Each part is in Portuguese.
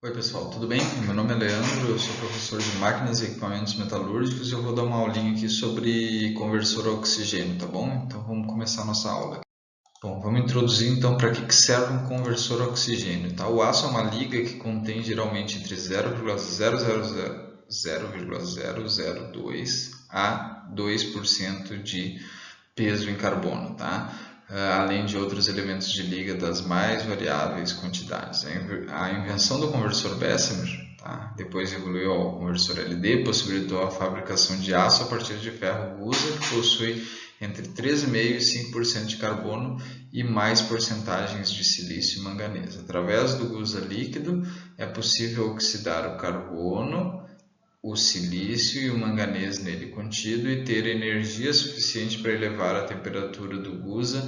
Oi pessoal, tudo bem? Meu nome é Leandro, eu sou professor de máquinas e equipamentos metalúrgicos e eu vou dar uma aulinha aqui sobre conversor a oxigênio, tá bom? Então vamos começar a nossa aula. Bom, vamos introduzir então para que serve um conversor a oxigênio, tá? O aço é uma liga que contém geralmente entre 0,002 a 2% de peso em carbono, tá? Além de outros elementos de liga das mais variáveis quantidades. A invenção do conversor Bessemer, tá? Depois evoluiu ao conversor LD, possibilitou a fabricação de aço a partir de ferro gusa, que possui entre 3,5% e 5% de carbono e mais porcentagens de silício e manganês. Através do gusa líquido, é possível oxidar o carbono, o silício e o manganês nele contido e ter energia suficiente para elevar a temperatura do gusa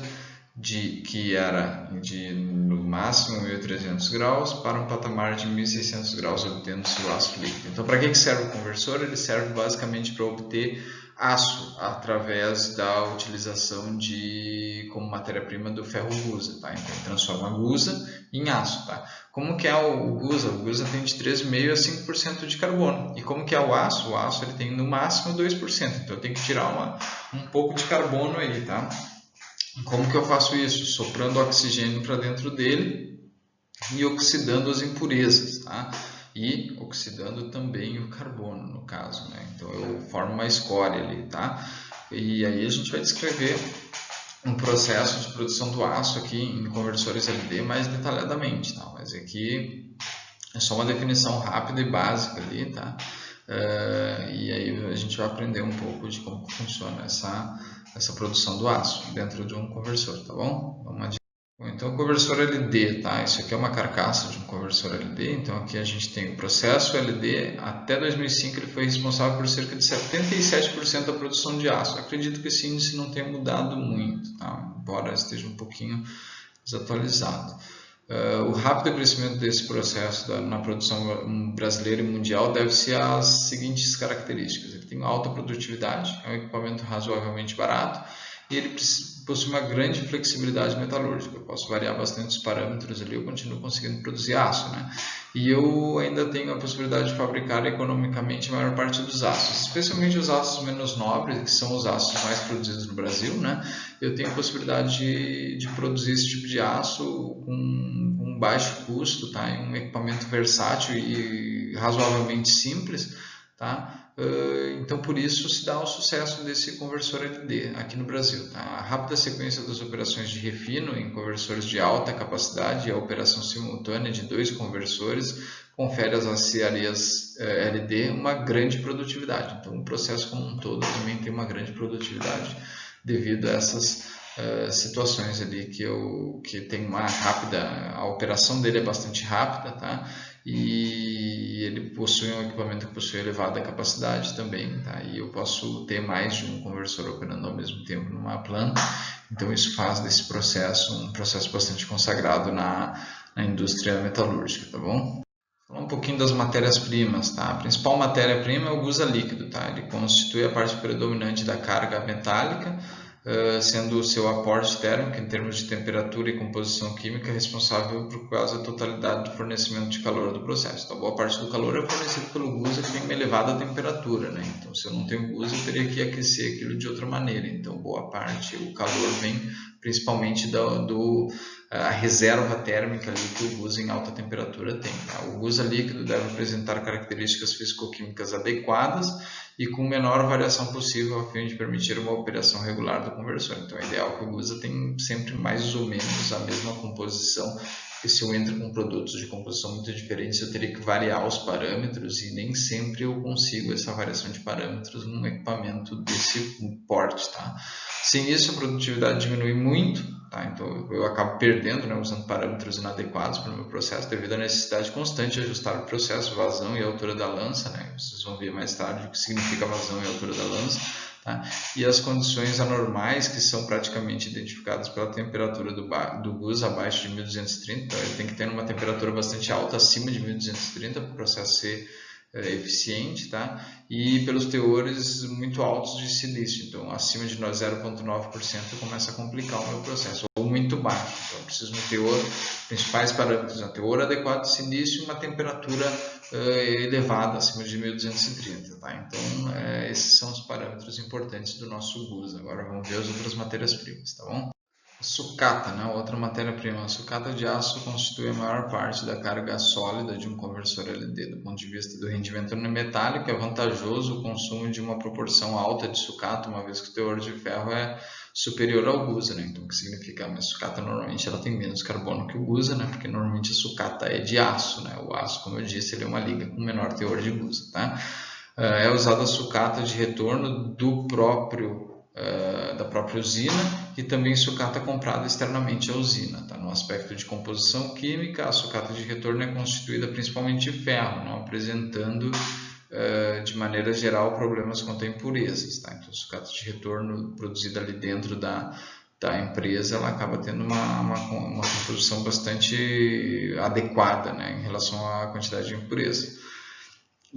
que era de no máximo 1300 graus para um patamar de 1600 graus, obtendo-se o aço líquido. Então, para que serve o conversor? Ele serve basicamente para obter aço através da utilização como matéria-prima do ferro gusa, tá? Então, transforma a gusa em aço, tá? Como que é o gusa? O gusa tem de 3,5% a 5% de carbono. E como que é o aço? O aço ele tem no máximo 2%. Então eu tenho que tirar um pouco de carbono aí, tá? Como que eu faço isso? Soprando oxigênio para dentro dele e oxidando as impurezas, tá? E oxidando também o carbono, no caso, né? Então eu formo uma escória ali, tá? E aí a gente vai descrever um processo de produção do aço aqui em conversores LD mais detalhadamente, tá? Mas aqui é só uma definição rápida e básica ali, tá? E aí a gente vai aprender um pouco de como funciona essa produção do aço dentro de um conversor, tá bom? Vamos adiante. Então, o conversor LD, tá? Isso aqui é uma carcaça de um conversor LD. Então, aqui a gente tem o processo LD. Até 2005, ele foi responsável por cerca de 77% da produção de aço. Acredito que esse índice não tenha mudado muito, tá? Embora esteja um pouquinho desatualizado. O rápido crescimento desse processo na produção brasileira e mundial deve-se às seguintes características. Ele tem alta produtividade, é um equipamento razoavelmente barato e ele possui uma grande flexibilidade metalúrgica. Eu posso variar bastante os parâmetros ali, eu continuo conseguindo produzir aço, né? E eu ainda tenho a possibilidade de fabricar economicamente a maior parte dos aços, especialmente os aços menos nobres, que são os aços mais produzidos no Brasil, né? Eu tenho a possibilidade de produzir esse tipo de aço com baixo custo, tá? Em um equipamento versátil e razoavelmente simples, tá? Então, por isso se dá o sucesso desse conversor LD aqui no Brasil. Tá? A rápida sequência das operações de refino em conversores de alta capacidade e a operação simultânea de 2 conversores confere às aciarias LD uma grande produtividade. Então, o processo como um todo também tem uma grande produtividade devido a essas situações ali que tem uma rápida, a operação dele é bastante rápida, tá? E ele possui um equipamento que possui elevada capacidade também, tá? E eu posso ter mais de um conversor operando ao mesmo tempo numa planta, então isso faz desse processo um processo bastante consagrado na indústria metalúrgica, tá bom? Vou falar um pouquinho das matérias-primas, tá? A principal matéria-prima é o gusa líquido, tá? Ele constitui a parte predominante da carga metálica, sendo o seu aporte térmico em termos de temperatura e composição química responsável por quase a totalidade do fornecimento de calor do processo. Então, boa parte do calor é fornecido pelo gusa, que tem uma elevada temperatura, né? Então, se eu não tenho gusa, eu teria que aquecer aquilo de outra maneira. Então, boa parte, o calor vem principalmente a reserva térmica ali que o gusa em alta temperatura tem. Tá? O gusa líquido deve apresentar características físico-químicas adequadas e com menor variação possível a fim de permitir uma operação regular do conversor. Então, é ideal que o gusa tenha sempre mais ou menos a mesma composição, porque se eu entro com produtos de composição muito diferentes, eu teria que variar os parâmetros e nem sempre eu consigo essa variação de parâmetros num equipamento desse porte. Tá? Sem isso, a produtividade diminui muito, tá? Então eu acabo perdendo, né, usando parâmetros inadequados para o meu processo, devido à necessidade constante de ajustar o processo, vazão e altura da lança, né? Vocês vão ver mais tarde o que significa vazão e altura da lança. Tá? E as condições anormais que são praticamente identificadas pela temperatura do gusa abaixo de 1230, então ele tem que ter uma temperatura bastante alta, acima de 1230, para o processo ser eficiente, tá? E pelos teores muito altos de silício, então acima de 0,9% começa a complicar o meu processo, ou muito baixo. Então, eu preciso de um teor, principais parâmetros, um teor adequado de silício e uma temperatura elevada, acima de 1230. Tá? Então, esses são os parâmetros importantes do nosso GUS. Agora vamos ver as outras matérias-primas, tá bom? Sucata, né? Outra matéria-prima. A sucata de aço constitui a maior parte da carga sólida de um conversor LD. Do ponto de vista do rendimento metálico, é vantajoso o consumo de uma proporção alta de sucata, uma vez que o teor de ferro é superior ao gusa, né? Então, o que significa? A sucata normalmente ela tem menos carbono que o gusa, né? Porque normalmente a sucata é de aço, né? O aço, como eu disse, ele é uma liga com menor teor de gusa, tá? É usada a sucata de retorno da própria usina e também sucata comprada externamente à usina. Tá? No aspecto de composição química, a sucata de retorno é constituída principalmente de ferro, não apresentando de maneira geral problemas quanto a impurezas. Tá? Então, a sucata de retorno produzida ali dentro da empresa, ela acaba tendo uma composição bastante adequada, né, em relação à quantidade de impureza.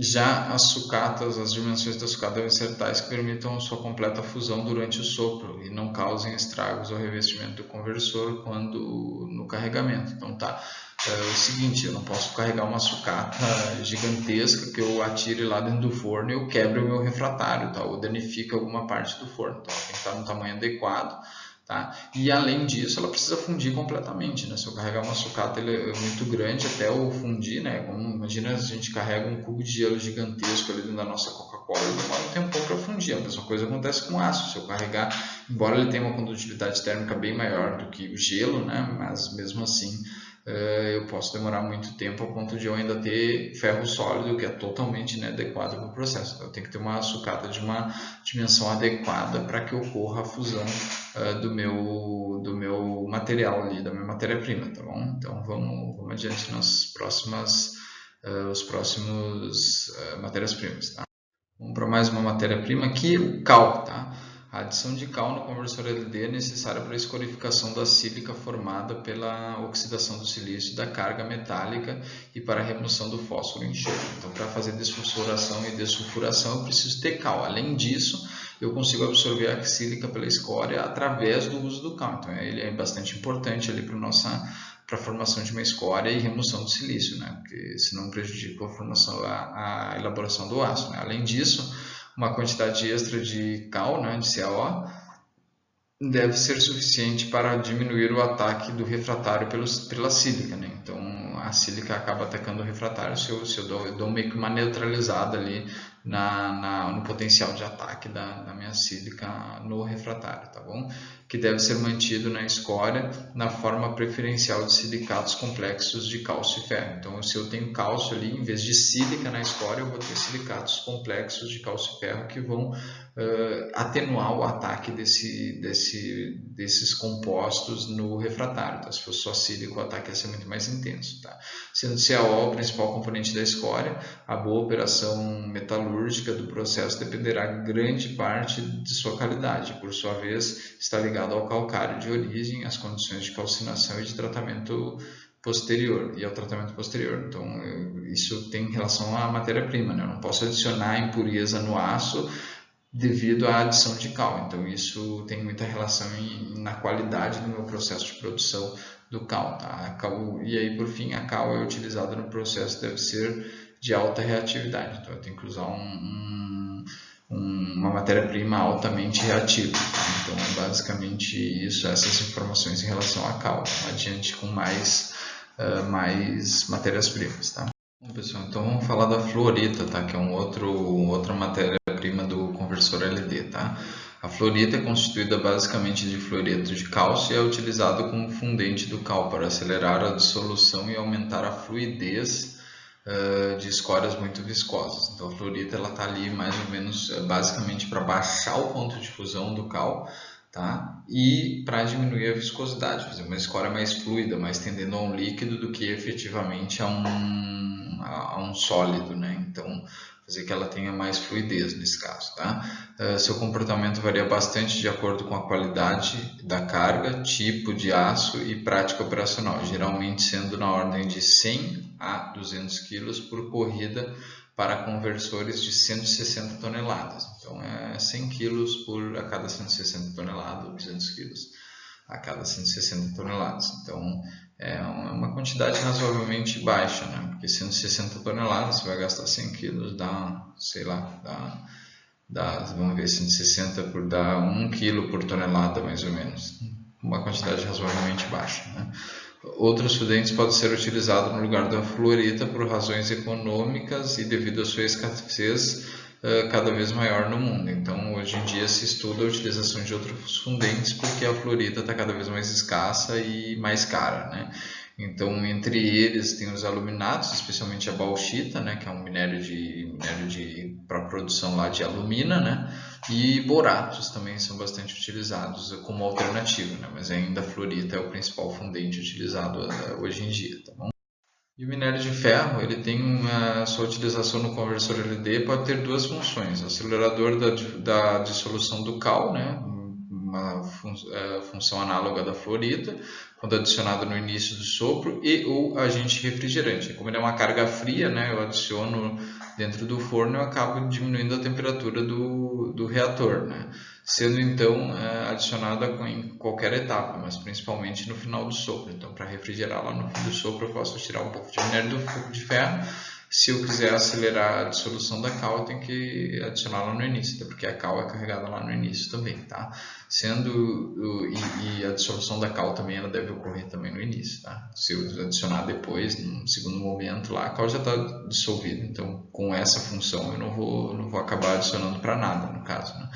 Já as sucatas, as dimensões da sucata devem ser tais que permitam sua completa fusão durante o sopro e não causem estragos ao revestimento do conversor no carregamento. Então é o seguinte, eu não posso carregar uma sucata gigantesca que eu atire lá dentro do forno e eu quebre o meu refratário, tá? Ou danifique alguma parte do forno. Então ela tem que estar no tamanho adequado. Tá? E além disso, ela precisa fundir completamente, né? Se eu carregar uma sucata ele é muito grande, até o fundir, né? Imagina se a gente carrega um cubo de gelo gigantesco ali dentro da nossa Coca-Cola, ele demora um tempão para fundir. A mesma coisa acontece com o aço. Se eu carregar, embora ele tenha uma condutividade térmica bem maior do que o gelo, né? Mas mesmo assim eu posso demorar muito tempo a ponto de eu ainda ter ferro sólido, que é totalmente inadequado para o processo. Então, eu tenho que ter uma sucata de uma dimensão adequada para que ocorra a fusão do meu material ali, da minha matéria-prima, tá bom? Então vamos adiante nas próximas os próximos matérias-primas, tá? Vamos para mais uma matéria-prima aqui, o cal, tá? A adição de cal no conversor LD é necessária para a escorificação da sílica formada pela oxidação do silício da carga metálica e para a remoção do fósforo em enxofre. Então, para fazer desfosforação e dessulfuração, eu preciso ter cal. Além disso, eu consigo absorver a sílica pela escória através do uso do cal. Então, ele é bastante importante ali para a formação de uma escória e remoção do silício, né? Porque senão prejudica a elaboração do aço, né? Além disso, uma quantidade extra de cal, né, de CaO, deve ser suficiente para diminuir o ataque do refratário pela sílica, né? Então a sílica acaba atacando o refratário se eu dou meio que uma neutralizada ali no potencial de ataque da minha sílica no refratário, tá bom? Que deve ser mantido na escória na forma preferencial de silicatos complexos de cálcio e ferro. Então, se eu tenho cálcio ali, em vez de sílica na escória, eu vou ter silicatos complexos de cálcio e ferro que vão atenuar o ataque desses compostos no refratário. Tá? Se fosse só sílica, o ataque ia ser muito mais intenso. Tá? Sendo CaO o principal componente da escória, a boa operação metalúrgica do processo dependerá grande parte de sua qualidade. Por sua vez, está ligado ao calcário de origem, às condições de calcinação e de tratamento posterior e ao tratamento posterior. Então, isso tem relação à matéria-prima, né? Eu não posso adicionar impureza no aço devido à adição de cal. Então, isso tem muita relação na qualidade do meu processo de produção do cal. Tá? E aí, por fim, a cal é utilizada no processo, deve ser de alta reatividade. Então, eu tenho que usar uma matéria-prima altamente reativa. Tá? Então, é basicamente isso, essas informações em relação à cal. Adiante com mais matérias-primas. Tá? Bom, pessoal, então vamos falar da fluorita, tá? Que é outra matéria-prima do conversor LD. Tá? A fluorita é constituída basicamente de fluoreto de cálcio e é utilizado como fundente do cal para acelerar a dissolução e aumentar a fluidez de escórias muito viscosas. Então a fluorita está ali mais ou menos basicamente para baixar o ponto de fusão do cal, tá? E para diminuir a viscosidade, fazer uma escória mais fluida, mais tendendo a um líquido do que efetivamente a um sólido, né? Então fazer que ela tenha mais fluidez nesse caso, tá? Seu comportamento varia bastante de acordo com a qualidade da carga, tipo de aço e prática operacional, geralmente sendo na ordem de 100 a 200 kg por corrida para conversores de 160 toneladas. Então, é 100 kg a cada 160 toneladas, 200 kg. a cada 160 toneladas. Então, é uma quantidade razoavelmente baixa, né? Porque 160 toneladas, você vai gastar 100 quilos, dá, sei lá, vamos ver, 160 dá 1 quilo por tonelada, mais ou menos. Uma quantidade razoavelmente baixa, né? Outros solventes podem ser utilizados no lugar da fluorita por razões econômicas e devido à sua escassez cada vez maior no mundo. Então, hoje em dia se estuda a utilização de outros fundentes porque a fluorita está cada vez mais escassa e mais cara, né? Então, entre eles tem os aluminatos, especialmente a bauxita, né, que é um minério para produção lá de alumina, né? E boratos também são bastante utilizados como alternativa, né? Mas ainda a fluorita é o principal fundente utilizado hoje em dia, tá bom? E o minério de ferro, ele tem a sua utilização no conversor LD pode ter duas funções: acelerador da dissolução do cal, né? Uma função análoga da fluorita, quando adicionado no início do sopro, e o agente refrigerante. Como ele é uma carga fria, né, eu adiciono dentro do forno, eu acabo diminuindo a temperatura do reator, né, sendo então adicionada em qualquer etapa, mas principalmente no final do sopro. Então, para refrigerar lá no fim do sopro, eu posso tirar um pouco de minério de ferro. Se eu quiser acelerar a dissolução da cal, eu tenho que adicionar lá no início, até porque a cal é carregada lá no início também, tá? E a dissolução da cal também ela deve ocorrer também no início, tá? Se eu adicionar depois, no segundo momento lá, a cal já está dissolvida. Então, com essa função, eu não vou acabar adicionando para nada, no caso, né?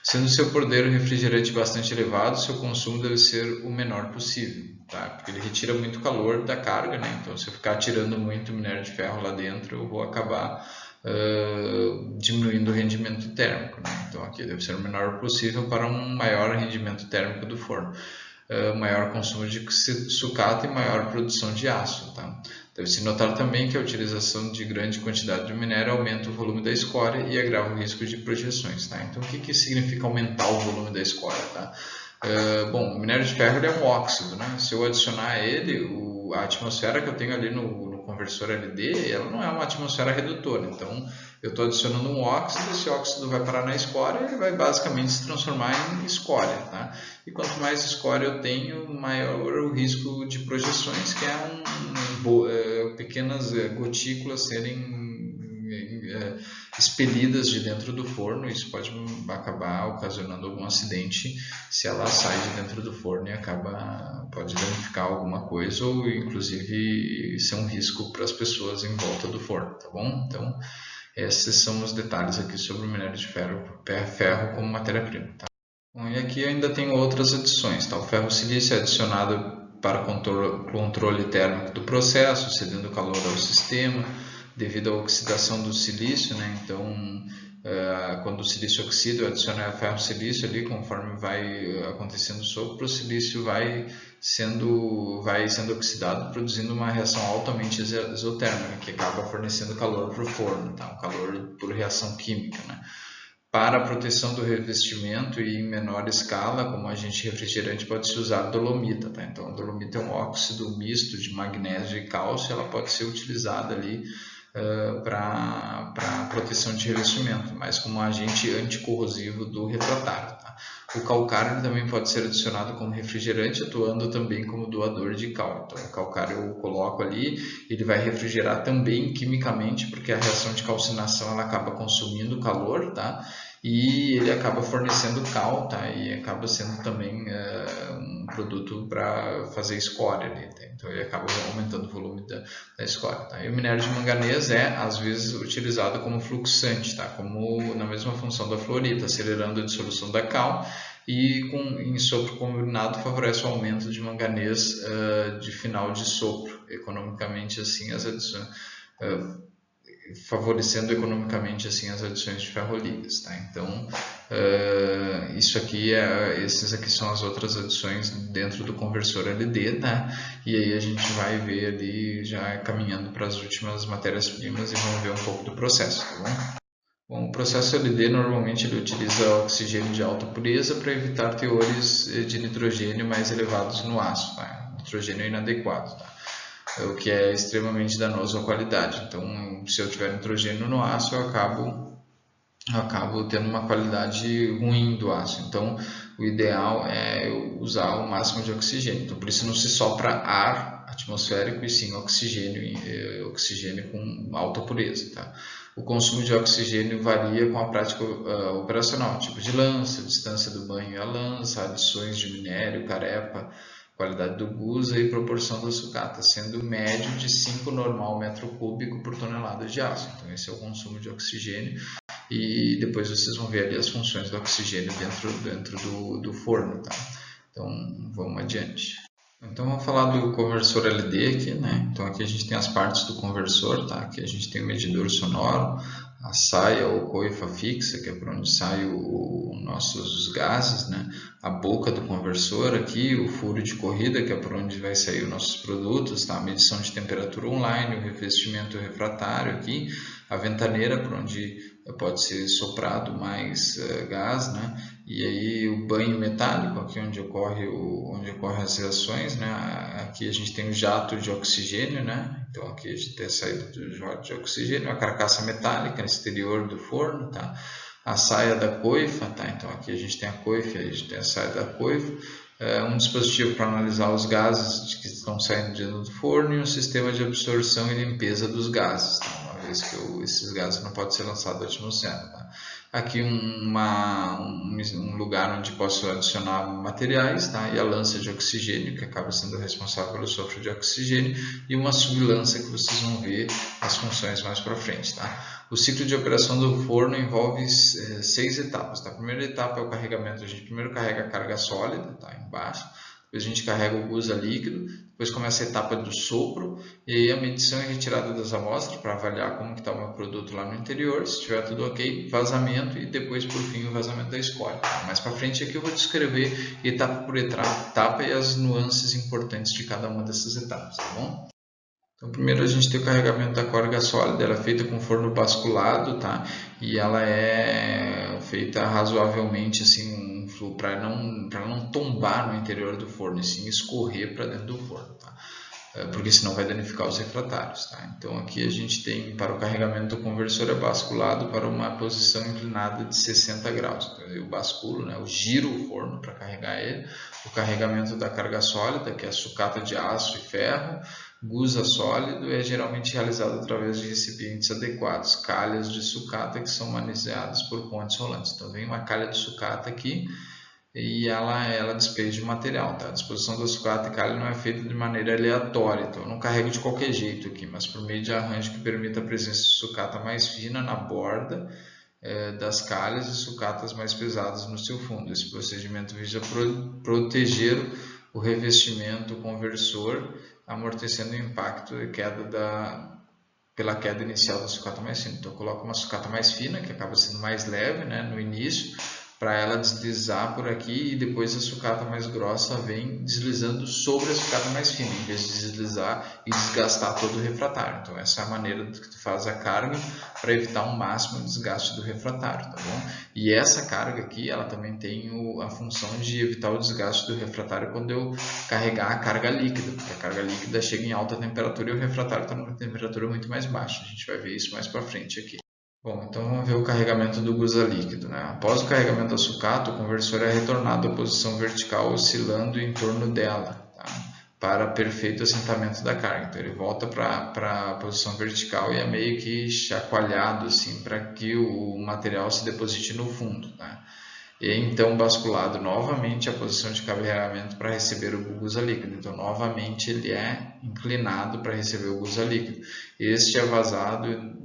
Sendo seu poder refrigerante bastante elevado, seu consumo deve ser o menor possível, tá? Porque ele retira muito calor da carga, né? Então, se eu ficar tirando muito minério de ferro lá dentro, eu vou acabar diminuindo o rendimento térmico, né? Então, aqui deve ser o menor possível para um maior rendimento térmico do forno. Maior consumo de sucata e maior produção de aço, tá? Deve-se notar também que a utilização de grande quantidade de minério aumenta o volume da escória e agrava o risco de projeções, tá? Então, o que significa aumentar o volume da escória, tá? Bom, o minério de ferro é um óxido, né? Se eu adicionar a ele, a atmosfera que eu tenho ali no conversor LD, ela não é uma atmosfera redutora. Então, eu estou adicionando um óxido, esse óxido vai parar na escória e ele vai basicamente se transformar em escória, tá? E quanto mais escória eu tenho, maior o risco de projeções, que é pequenas gotículas serem expelidas de dentro do forno. Isso pode acabar ocasionando algum acidente se ela sai de dentro do forno e pode danificar alguma coisa ou inclusive ser um risco para as pessoas em volta do forno, tá bom? Então, esses são os detalhes aqui sobre o minério de ferro como matéria-prima, tá? Bom, e aqui ainda tem outras adições, tá? O ferro silício é adicionado para controle térmico do processo, cedendo calor ao sistema, devido à oxidação do silício, né? Então, quando o silício oxida, eu adiciono ferro silício ali, conforme vai acontecendo o sopro, o silício vai sendo oxidado, produzindo uma reação altamente exotérmica, que acaba fornecendo calor para o forno, tá? Um calor por reação química, né? Para a proteção do revestimento e em menor escala, como agente refrigerante, pode-se usar dolomita, tá? Então, a dolomita é um óxido misto de magnésio e cálcio, ela pode ser utilizada ali para proteção de revestimento, mas como agente anticorrosivo do refratário, tá? O calcário também pode ser adicionado como refrigerante, atuando também como doador de cal. Então, o calcário eu coloco ali, ele vai refrigerar também quimicamente, porque a reação de calcinação ela acaba consumindo calor, tá? E ele acaba fornecendo cal, tá? E acaba sendo também um produto para fazer escória ali, tá? Então ele acaba aumentando o volume da escória, tá? E o minério de manganês é às vezes utilizado como fluxante, tá? Como na mesma função da fluorita, acelerando a dissolução da cal, e em sopro combinado favorece o aumento de manganês de final de sopro, economicamente assim as adições, favorecendo economicamente assim as adições de ferroligas, tá? Então, esses aqui são as outras adições dentro do conversor LD, tá? E aí a gente vai ver ali já caminhando para as últimas matérias-primas e vamos ver um pouco do processo, tá bom? Bom, o processo LD normalmente ele utiliza oxigênio de alta pureza para evitar teores de nitrogênio mais elevados no aço, tá? Nitrogênio inadequado, tá? O que é extremamente danoso à qualidade. Então, se eu tiver nitrogênio no aço, eu acabo tendo uma qualidade ruim do aço. Então, o ideal é usar o máximo de oxigênio. Então, por isso não se sopra ar atmosférico e sim oxigênio com alta pureza. Tá? O consumo de oxigênio varia com a prática operacional, tipo de lança, distância do banho e a lança, adições de minério, carepa, qualidade do gusa e proporção da sucata, sendo médio de 5 normal metro cúbico por tonelada de aço. Então esse é o consumo de oxigênio e depois vocês vão ver ali as funções do oxigênio dentro do forno. Tá? Então vamos adiante. Então vamos falar do conversor LD aqui, né? Então aqui a gente tem as partes do conversor, tá? Aqui a gente tem o medidor sonoro, a saia ou coifa fixa, que é para onde saem os nossos gases, né? A boca do conversor aqui, o furo de corrida, que é por onde vai sair os nossos produtos, tá? A medição de temperatura online, o revestimento refratário aqui, a ventaneira, por onde pode ser soprado mais gás, né? E aí o banho metálico, aqui onde ocorre as reações, né? Aqui a gente tem o jato de oxigênio, né? Então aqui a gente tem a saída do jato de oxigênio, a carcaça metálica no exterior do forno, tá? A saia da coifa, tá? Então aqui a gente tem a coifa, a gente tem a saia da coifa, um dispositivo para analisar os gases que estão saindo dentro do forno e um sistema de absorção e limpeza dos gases, tá? Uma vez que esses gases não podem ser lançados da atmosfera, tá? Aqui um lugar onde posso adicionar materiais, tá? E a lança de oxigênio, que acaba sendo responsável pelo sopro de oxigênio, e uma sublança que vocês vão ver as funções mais para frente, tá? O ciclo de operação do forno envolve 6 etapas, tá? A primeira etapa é o carregamento. A gente primeiro carrega a carga sólida, tá? Embaixo. Depois a gente carrega o gusa líquido, depois começa a etapa do sopro e aí a medição e retirada das amostras para avaliar como está o meu produto lá no interior, se estiver tudo ok, vazamento e depois por fim o vazamento da escolha. Mais para frente aqui eu vou descrever etapa por etapa e as nuances importantes de cada uma dessas etapas, tá bom? Então, primeiro a gente tem o carregamento da corga sólida, ela é feita com forno basculado, tá? E ela é feita razoavelmente assim, para não tombar no interior do forno, e sim escorrer para dentro do forno, tá? Porque senão vai danificar os refratários, tá? Então aqui a gente tem, para o carregamento do conversor é basculado para uma posição inclinada de 60 graus. Então eu basculo, né? Eu giro o forno para carregar ele. O carregamento da carga sólida, que é a sucata de aço e ferro, gusa sólido, é geralmente realizado através de recipientes adequados, calhas de sucata que são manuseadas por pontes rolantes. Então vem uma calha de sucata aqui e ela despeja o material, tá? A disposição da sucata e calha não é feita de maneira aleatória, então eu não carrego de qualquer jeito aqui, mas por meio de arranjo que permita a presença de sucata mais fina na borda das calhas e sucatas mais pesadas no seu fundo. Esse procedimento visa proteger o revestimento conversor, amortecendo o impacto e pela queda inicial da sucata mais fina. Então eu coloco uma sucata mais fina, que acaba sendo mais leve, né, no início, para ela deslizar por aqui e depois a sucata mais grossa vem deslizando sobre a sucata mais fina, em vez de deslizar e desgastar todo o refratário. Então essa é a maneira que tu faz a carga para evitar ao máximo o desgaste do refratário, tá bom? E essa carga aqui, ela também tem a função de evitar o desgaste do refratário quando eu carregar a carga líquida, porque a carga líquida chega em alta temperatura e o refratário está numa temperatura muito mais baixa. A gente vai ver isso mais para frente aqui. Bom, então vamos ver o carregamento do gusa líquido, né? Após o carregamento da sucata, o conversor é retornado à posição vertical, oscilando em torno dela, tá? Para perfeito assentamento da carga. Então ele volta para a posição vertical e é meio que chacoalhado assim, para que o material se deposite no fundo, tá? E então basculado novamente a posição de carregamento para receber o gusa líquido. Então novamente ele é inclinado para receber o gusa líquido. Este é vazado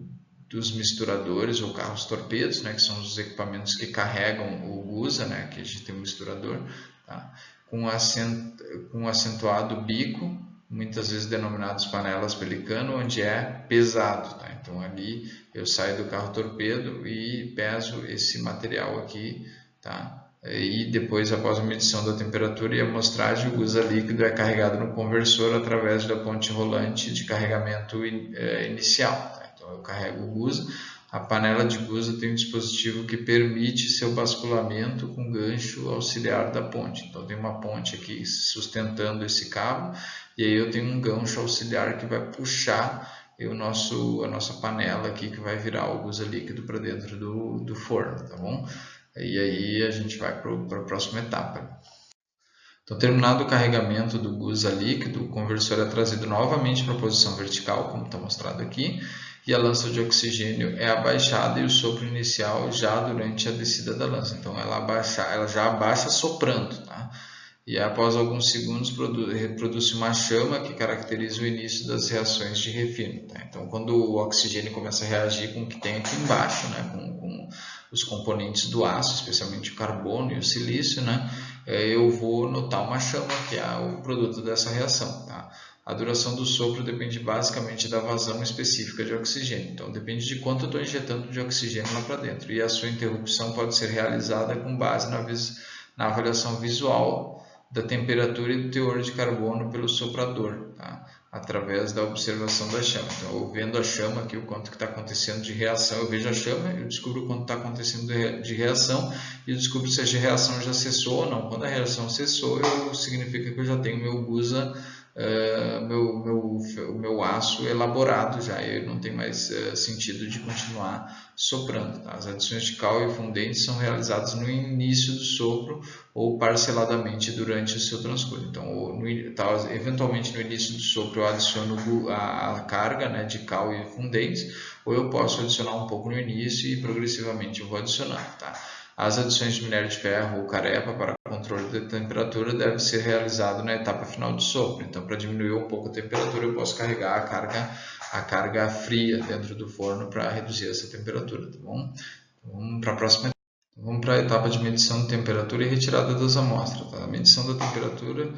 dos misturadores ou carros torpedos, né, que são os equipamentos que carregam o gusa, né, que a gente tem um misturador, tá, com acentuado bico, muitas vezes denominados panelas pelicano, onde é pesado, tá? Então ali eu saio do carro torpedo e peso esse material aqui, tá? E depois, após a medição da temperatura e amostragem, o gusa líquido é carregado no conversor através da ponte rolante de carregamento inicial, tá? Então eu carrego o gusa, a panela de gusa tem um dispositivo que permite seu basculamento com gancho auxiliar da ponte. Então tem uma ponte aqui sustentando esse cabo e aí eu tenho um gancho auxiliar que vai puxar a nossa panela aqui que vai virar o gusa líquido para dentro do forno, tá bom? E aí a gente vai para a próxima etapa. Então, terminado o carregamento do bus a líquido, o conversor é trazido novamente para a posição vertical, como está mostrado aqui, e a lança de oxigênio é abaixada e o sopro inicial já durante a descida da lança. Então, ela já abaixa soprando, tá? E após alguns segundos reproduz uma chama que caracteriza o início das reações de refino. Tá? Então, quando o oxigênio começa a reagir com o que tem aqui embaixo, né? com os componentes do aço, especialmente o carbono e o silício, né? Eu vou notar uma chama, que é o produto dessa reação. Tá? A duração do sopro depende basicamente da vazão específica de oxigênio. Então, depende de quanto eu estou injetando de oxigênio lá para dentro. E a sua interrupção pode ser realizada com base na avaliação visual da temperatura e do teor de carbono pelo soprador, tá? Através da observação da chama. Então, eu vendo a chama aqui, o quanto que está acontecendo de reação, eu vejo a chama, eu descubro o quanto está acontecendo de reação e eu descubro se a reação já cessou ou não. Quando a reação cessou, significa que eu já tenho meu busa, o meu aço elaborado já, e não tem mais sentido de continuar soprando. Tá? As adições de cal e fundentes são realizadas no início do sopro ou parceladamente durante o seu transcurso. Então, eventualmente no início do sopro eu adiciono a carga, né, de cal e fundentes, ou eu posso adicionar um pouco no início e progressivamente eu vou adicionando. Tá? As adições de minério de ferro ou carepa para controle da temperatura deve ser realizado na etapa final do sopro. Então, para diminuir um pouco a temperatura, eu posso carregar a carga fria dentro do forno para reduzir essa temperatura, tá bom? Então, vamos para a próxima etapa. Vamos para a etapa de medição de temperatura e retirada das amostras. Tá? A medição da temperatura,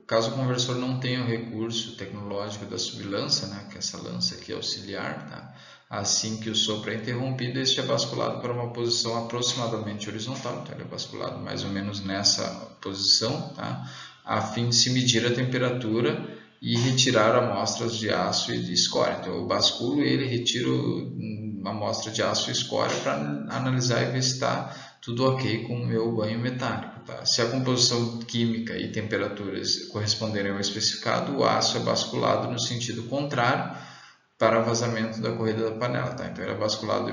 caso o conversor não tenha o recurso tecnológico da sublança, né, que é essa lança aqui auxiliar, tá? Assim que o sopro é interrompido, este é basculado para uma posição aproximadamente horizontal, então ele é basculado mais ou menos nessa posição, tá? A fim de se medir a temperatura e retirar amostras de aço e de escória. Então eu basculo ele, retiro uma amostra de aço e escória para analisar e ver se está tudo ok com o meu banho metálico. Tá? Se a composição química e temperaturas corresponderem ao especificado, o aço é basculado no sentido contrário para vazamento da corrida da panela. Tá? Então ele é basculado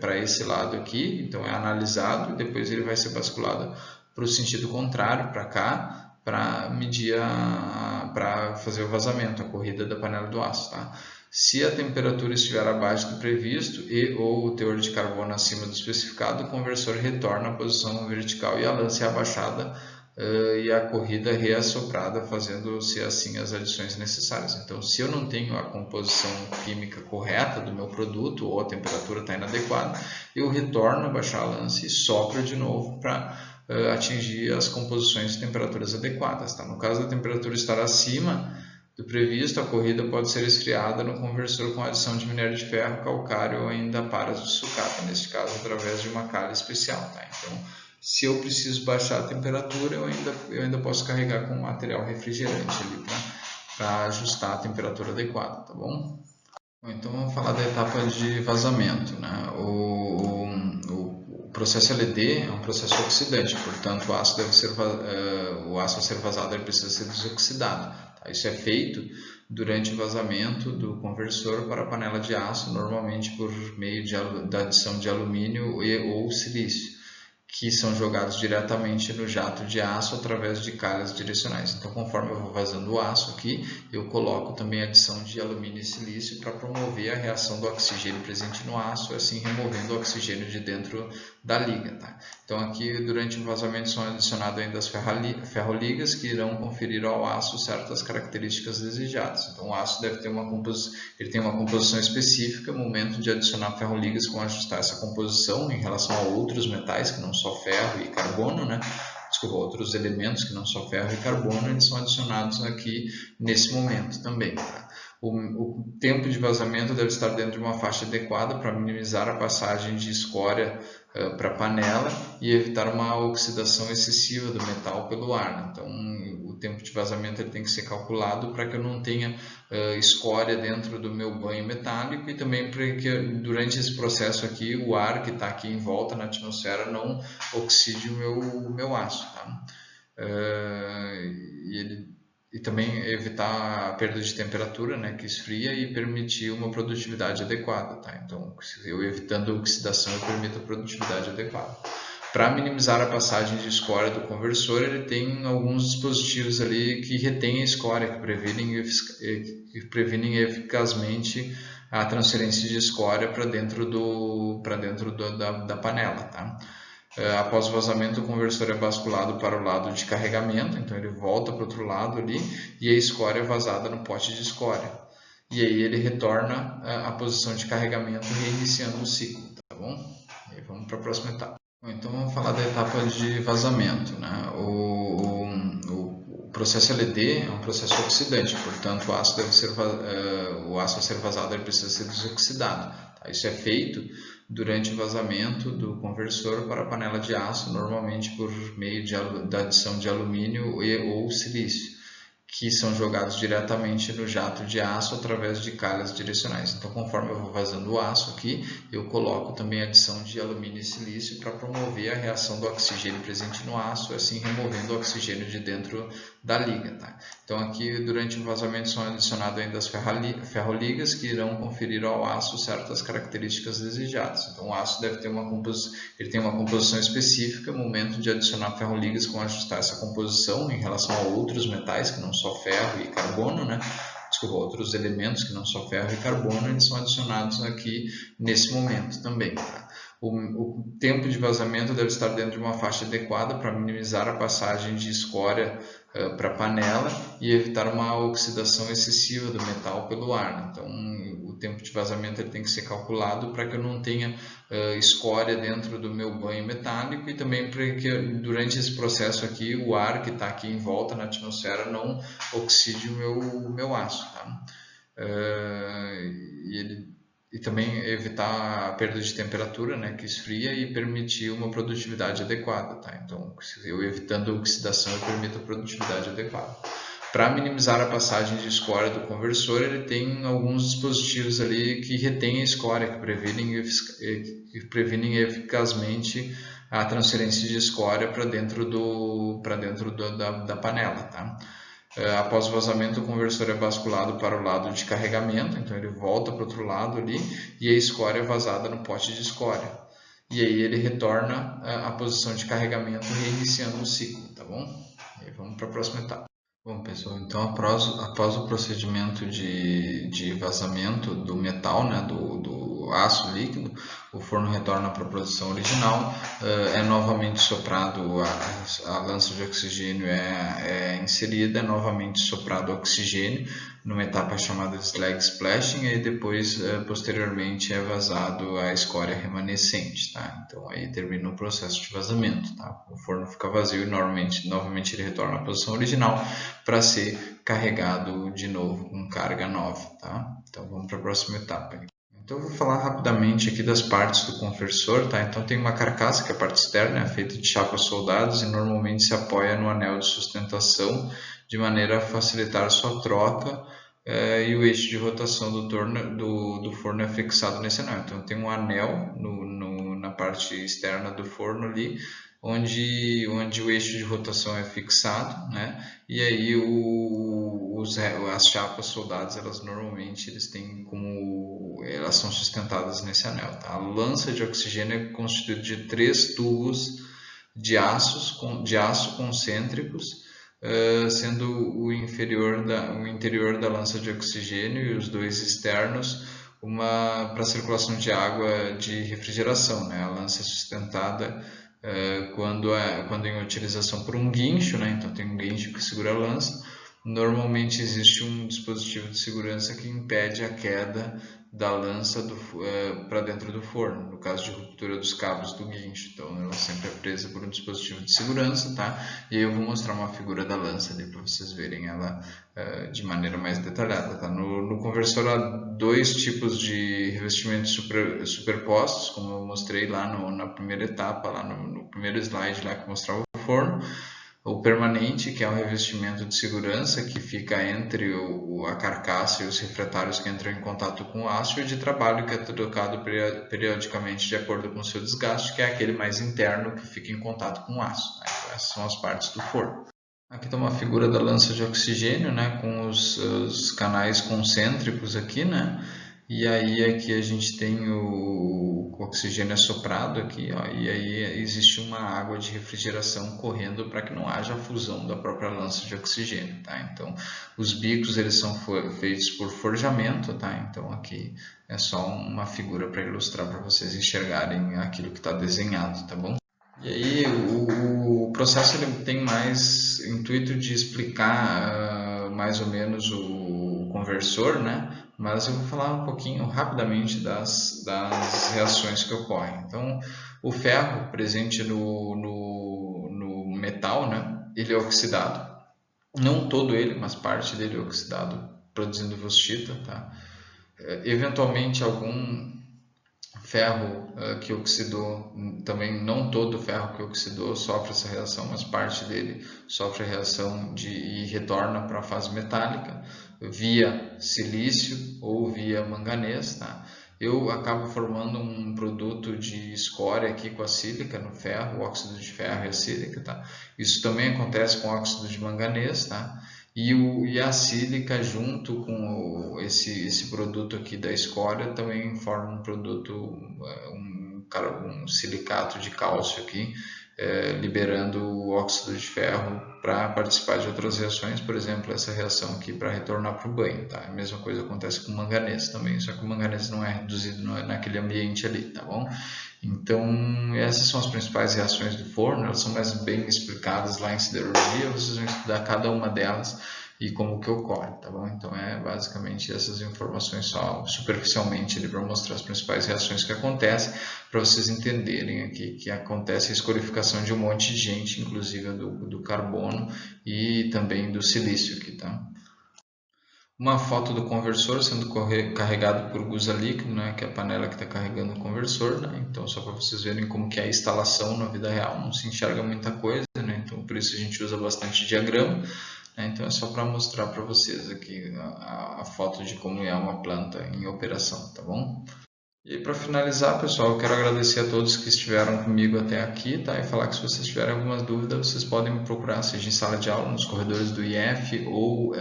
para esse lado aqui, então é analisado e depois ele vai ser basculado para o sentido contrário, para cá, para medir, para fazer o vazamento, a corrida da panela do aço. Tá? Se a temperatura estiver abaixo do previsto e ou o teor de carbono acima do especificado, o conversor retorna à posição vertical e a lança é abaixada e a corrida reassoprada, fazendo-se assim as adições necessárias. Então, se eu não tenho a composição química correta do meu produto ou a temperatura está inadequada, eu retorno a baixar a lança e sopro de novo para atingir as composições e temperaturas adequadas. Tá? No caso da temperatura estar acima do previsto, a corrida pode ser esfriada no conversor com adição de minério de ferro, calcário ou ainda paras de sucata, neste caso através de uma calha especial. Tá? Então, se eu preciso baixar a temperatura, eu ainda posso carregar com material refrigerante ali para ajustar a temperatura adequada, tá bom? Bom, então vamos falar da etapa de vazamento, né? O processo LD é um processo oxidante, portanto o aço a ser vazado ele precisa ser desoxidado. Tá? Isso é feito durante o vazamento do conversor para a panela de aço, normalmente por meio da adição de alumínio ou silício, que são jogados diretamente no jato de aço através de calhas direcionais. Então, conforme eu vou vazando o aço aqui, eu coloco também a adição de alumínio e silício para promover a reação do oxigênio presente no aço, assim removendo o oxigênio de dentro da liga. Tá? Então, aqui durante o vazamento são adicionadas ainda as ferroligas que irão conferir ao aço certas características desejadas. Então, o aço deve ter ele tem uma composição específica, no momento de adicionar ferroligas com ajustar essa composição em relação a outros metais que não só ferro e carbono, né? Desculpa, outros elementos que não só ferro e carbono, eles são adicionados aqui nesse momento também. Tá? O tempo de vazamento deve estar dentro de uma faixa adequada para minimizar a passagem de escória para a panela e evitar uma oxidação excessiva do metal pelo ar. Né? Então, o tempo de vazamento ele tem que ser calculado para que eu não tenha escória dentro do meu banho metálico e também para que durante esse processo aqui o ar que está aqui em volta na atmosfera não oxide o meu aço. Tá? e também evitar a perda de temperatura, né, que esfria, e permitir uma produtividade adequada, tá? Então, eu evitando a oxidação, eu permito a produtividade adequada. Para minimizar a passagem de escória do conversor, ele tem alguns dispositivos ali que retêm a escória, que previnem eficazmente a transferência de escória para dentro da panela, tá? Após o vazamento, o conversor é basculado para o lado de carregamento, então ele volta para o outro lado ali e a escória é vazada no pote de escória. E aí ele retorna à posição de carregamento, reiniciando o ciclo, tá bom? E aí vamos para a próxima etapa. Bom, então vamos falar da etapa de vazamento, né? O processo LD é um processo oxidante, portanto o ácido a ser vazado ele precisa ser desoxidado. Tá? Isso é feito durante o vazamento do conversor para a panela de aço, normalmente por meio da adição de alumínio ou silício, que são jogados diretamente no jato de aço através de calhas direcionais. Então, conforme eu vou vazando o aço aqui, eu coloco também a adição de alumínio e silício para promover a reação do oxigênio presente no aço, assim removendo o oxigênio de dentro da liga. Tá? Então, aqui durante o vazamento são adicionadas ainda as ferroligas que irão conferir ao aço certas características desejadas. Então, o aço deve ter ele tem uma composição específica. No momento de adicionar ferroligas, com ajustar essa composição em relação a outros metais que não só ferro e carbono, né? Desculpa, outros elementos que não só ferro e carbono, eles são adicionados aqui nesse momento também. Tá? O tempo de vazamento deve estar dentro de uma faixa adequada para minimizar a passagem de escória para a panela e evitar uma oxidação excessiva do metal pelo ar. Né? Então, o tempo de vazamento ele tem que ser calculado para que eu não tenha escória dentro do meu banho metálico, e também para que durante esse processo aqui o ar que está aqui em volta na atmosfera não oxide o meu aço. Tá? E também evitar a perda de temperatura, né, que esfria, e permitir uma produtividade adequada. Tá? Então, eu evitando a oxidação, eu permito a produtividade adequada. Para minimizar a passagem de escória do conversor, ele tem alguns dispositivos ali que retêm a escória, que previnem eficazmente a transferência de escória para dentro da panela. Tá? Após o vazamento, o conversor é basculado para o lado de carregamento, então ele volta para o outro lado ali e a escória é vazada no pote de escória. E aí ele retorna à posição de carregamento, reiniciando o ciclo, tá bom? E aí vamos para a próxima etapa. Bom, pessoal, então após o procedimento de vazamento do metal, né, do aço líquido, o forno retorna para a posição original, é novamente soprado, a lança de oxigênio é inserida, é novamente soprado oxigênio numa etapa chamada de slag splashing, e depois, posteriormente, é vazado a escória remanescente. Tá? Então aí termina o processo de vazamento. Tá? O forno fica vazio e novamente ele retorna à posição original para ser carregado de novo com carga nova. Tá? Então vamos para a próxima etapa. Então eu vou falar rapidamente aqui das partes do conversor. Tá? Então tem uma carcaça, que é a parte externa, é feita de chapas soldadas e normalmente se apoia no anel de sustentação de maneira a facilitar sua troca, e o eixo de rotação do forno é fixado nesse anel. Então tem um anel na parte externa do forno ali, onde o eixo de rotação é fixado, né? E aí as chapas soldadas, elas são sustentadas nesse anel. Tá? A lança de oxigênio é constituída de 3 tubos de aço concêntricos, sendo o interior da lança de oxigênio e os 2 externos para circulação de água de refrigeração. Né? A lança é sustentada quando em utilização por um guincho, né? Então tem um guincho que segura a lança. Normalmente existe um dispositivo de segurança que impede a queda da lança para dentro do forno, no caso de ruptura dos cabos do guincho. Então ela sempre é presa por um dispositivo de segurança, tá? E aí eu vou mostrar uma figura da lança ali para vocês verem ela de maneira mais detalhada. Tá? No conversor há 2 tipos de revestimentos superpostos, como eu mostrei lá na primeira etapa, lá no primeiro slide lá que mostrava o forno. O permanente, que é um revestimento de segurança que fica entre a carcaça e os refratários que entram em contato com o aço, e de trabalho, que é trocado periodicamente de acordo com o seu desgaste, que é aquele mais interno que fica em contato com o aço. Né? Então, essas são as partes do forno. Aqui está uma figura da lança de oxigênio, né, com os canais concêntricos aqui, né, e aí aqui a gente tem o oxigênio assoprado aqui, ó, e aí existe uma água de refrigeração correndo para que não haja fusão da própria lança de oxigênio, tá? Então, os bicos eles são feitos por forjamento, tá? Então aqui é só uma figura para ilustrar para vocês enxergarem aquilo que está desenhado, tá bom? E aí o processo ele tem mais intuito de explicar mais ou menos o conversor, né? Mas eu vou falar um pouquinho rapidamente das reações que ocorrem. Então, o ferro presente no metal, né? Ele é oxidado. Não todo ele, mas parte dele é oxidado, produzindo vostita, tá? Eventualmente algum ferro que oxidou, também não todo ferro que oxidou sofre essa reação, mas parte dele sofre a reação e retorna para a fase metálica via silício ou via manganês, tá? Eu acabo formando um produto de escória aqui com a sílica no ferro, o óxido de ferro e a sílica, tá? Isso também acontece com o óxido de manganês, tá? E a sílica junto com esse produto aqui da escória também forma um produto, um silicato de cálcio aqui, liberando o óxido de ferro para participar de outras reações, por exemplo, essa reação aqui para retornar para o banho, tá? A mesma coisa acontece com o manganês também, só que o manganês não é reduzido naquele ambiente ali, tá bom? Então, essas são as principais reações do forno, elas são mais bem explicadas lá em siderurgia, vocês vão estudar cada uma delas e como que ocorre, tá bom? Então, é basicamente essas informações só superficialmente para mostrar as principais reações que acontecem, para vocês entenderem aqui que acontece a escorificação de um monte de gente, inclusive do carbono e também do silício aqui, tá? Uma foto do conversor sendo carregado por gusa líquido, né, que é a panela que está carregando o conversor, né? Então só para vocês verem como que é a instalação na vida real, não se enxerga muita coisa, né? Então por isso a gente usa bastante diagrama, né? Então é só para mostrar para vocês aqui a foto de como é uma planta em operação, tá bom? E para finalizar, pessoal, eu quero agradecer a todos que estiveram comigo até aqui, tá? E falar que se vocês tiverem algumas dúvidas, vocês podem me procurar, seja em sala de aula, nos corredores do IF ou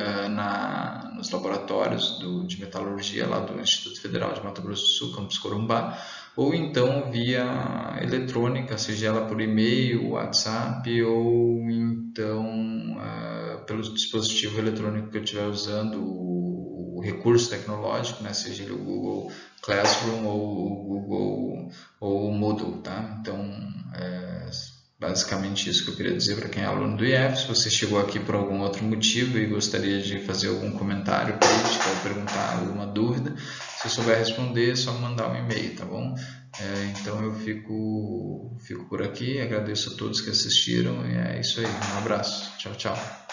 nos laboratórios de metalurgia lá do Instituto Federal de Mato Grosso do Sul, campus Corumbá, ou então via eletrônica, seja ela por e-mail, WhatsApp ou então pelo dispositivo eletrônico que eu estiver usando, o recurso tecnológico, né? Seja ele o Google Classroom ou o Google ou o Moodle, tá? Então, é basicamente isso que eu queria dizer para quem é aluno do IF. Se você chegou aqui por algum outro motivo e gostaria de fazer algum comentário crítico ou perguntar alguma dúvida, se eu souber responder, é só mandar um e-mail, tá bom? Então eu fico por aqui, agradeço a todos que assistiram e é isso aí. Um abraço, tchau, tchau.